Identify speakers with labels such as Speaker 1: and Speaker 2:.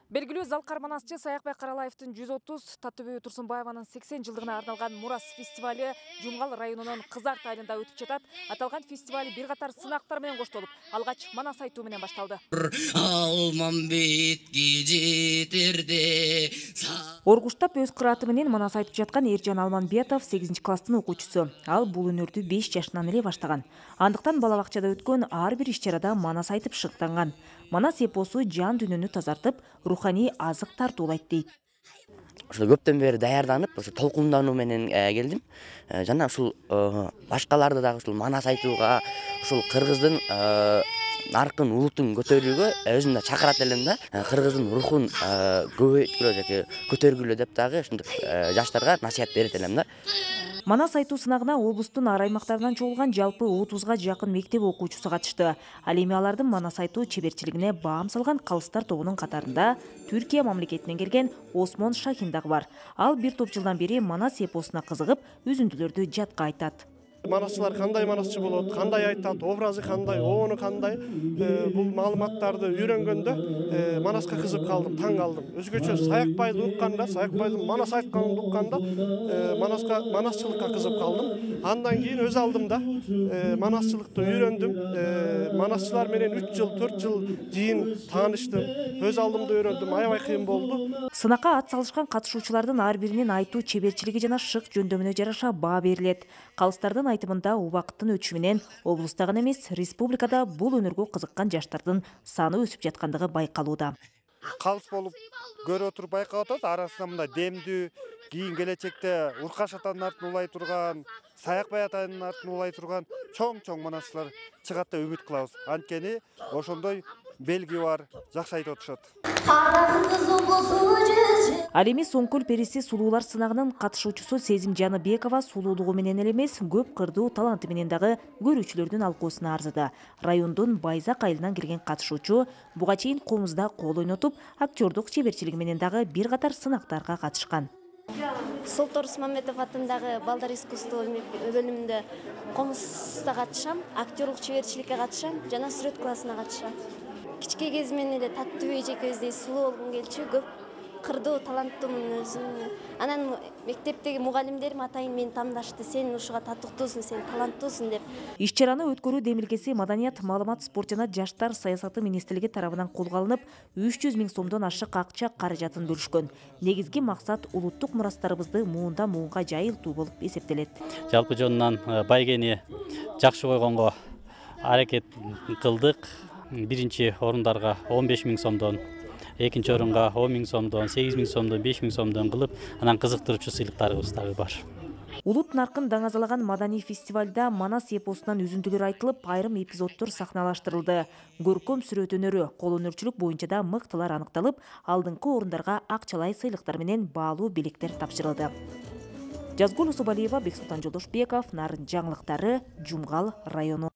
Speaker 1: Белгилүү залкар манасчы Саякбай Каралаевдин 130, Таттыбүй Турсунбаеванын 80 жылдыгына арналган Мурас фестивали Жумгал районунун Кызарт айылында өтүп жатат. Аталган фестиваль бир катар сынактар менен коштолуп, алгач манас айтуу менен башталды. Оргуштап өз кырааты менен манас айтып жаткан Эржан Алманбетов 8-класстын окуучусу. Ал бул өнөрдү 5 жашынан эле баштаган. Андыктан бала бакчада өткөн ар бир иш-чарада манас айтып шыктанган. Манас эпосу жан дүйнөнү тазартып, руханий азык тартуулайт дейт.
Speaker 2: Ошол көптөн бери даярданып, ошо толкундануу менен келдим. Жана ушул башкаларды дагы ушул манас айтууга, ушул кыргыздын наркын, улутун көтөрүүгө өзүм да чакырат элем да. Кыргыздын рухун көбөйткүлө, көтөргүлө деп дагы ушунтип жаштарга насихат берет элем да.
Speaker 1: Манас айтуу сынагына облустун ар аймактарынан чогулган жалпы 30га жакын мектеп окуучусу катышты. Ал эми алардын манас айтуу чеберчилигине баам салган калыстар тобунун катарында Түркия мамлекетинен келген Осмон Шахин дагы бар. Ал бир топ жылдан бери манас эпосуна кызыгып, үзүндүлөрдү жатка айтат.
Speaker 3: Манасчылар кандай манасчы болот, кандай айтат, образы кандай, обону кандай, бул маалыматтарды үйрөнгөндө манаска кызып калдым, таң калдым. Өзгөчө Саякбайды укканда, Саякбайдын манас айтканын укканда манасчылыкка кызып калдым. Андан кийин өз алдымда манасчылыкты үйрөндүм. Манасчылар менен 3 жыл, 4 жыл кийин тааныштым. Өз алдымда үйрөндүм, аябай кыйын болду.
Speaker 1: Сынакка ат салышкан катышуучулардын ар биринин айтуу чеберчилиги жана шык жөндөмүнө жараша баа берилет. Калыстардын айтымында убакыттын өтүшү менен облустагы эмес, республикада бул өнөргө кызыккан жаштардын саны өсүп жаткандыгы байкалууда.
Speaker 4: Калыс болуп көрө туруп байкап атат, арасында мындай демдүү, кийин келечекте Уркаш атанын артын улай турган, Саякбай атанын артын улай турган чоң манасчылар чыгат деп үмүт кылабыз. Анткени ошондой белги бар, жакшы айтып атышат.
Speaker 1: Ал эми Соңкөл периси сулуулар сынагынын катышуучусу Сезим Жаныбекова сулуулугу менен эле эмес, көп кырдуу таланты менен дагы көрүүчүлөрдүн алкоосуна арзыды. Райондун Байзак айылынан келген катышуучу буга чейин комузда кол ойнотуп, актёрдук чеберчилиги менен дагы бир катар сынактарга катышкан.
Speaker 5: Солторус Мамедов атындагы балдар искусство бөлүмүндө комузда катышам, актёрлук чеберчиликке катышам, жана сүрөт классына катышам. Кичке кезимден эле Таттыбүй эжекебиздей сулуу болгум келчү, көп кырдуу таланттуумун өзүм. Анан мектептеги мугалимдерим атайын мени тамдашты. Сен ушуга татыктуусуң, сен таланттуусуң деп.
Speaker 1: Иш-чараны өткөрүү демилгеси Маданият, маалымат, спорт жана жаштар саясаты министрлиги тарабынан колго алынып, 300 000 сомдон ашык акча каражатын бөлүшкөн. Негизги максат улуттук мурастарыбызды муундан муунга жайылтуу болуп эсептелет.
Speaker 6: Жалпы жонунан байгени жакшы койгонго аракет кылдык. Биринчи орундарга 15 000 сомдон, экинчи орунга 10 000 сомдон, 8 000 сомдон, 5 000 сомдон кылып, анан кызыктыруучу сыйлыктарыбыз дагы бар.
Speaker 1: Улут наркын даңазалаган маданий фестивалда манас эпосунан үзүндүлөр айтылып, айрым эпизоддор сахналаштырылды. Көркөм сүрөт өнөрү, кол өнөрчүлүк боюнча да мыктылар аныкталып, алдыңкы орундарга акчалай сыйлыктар менен баалуу белектер тапшырылды. Жазгул Усубалиева, Бексултан Жолдошбеков, Нарын жаңылыктары, Жумгал району.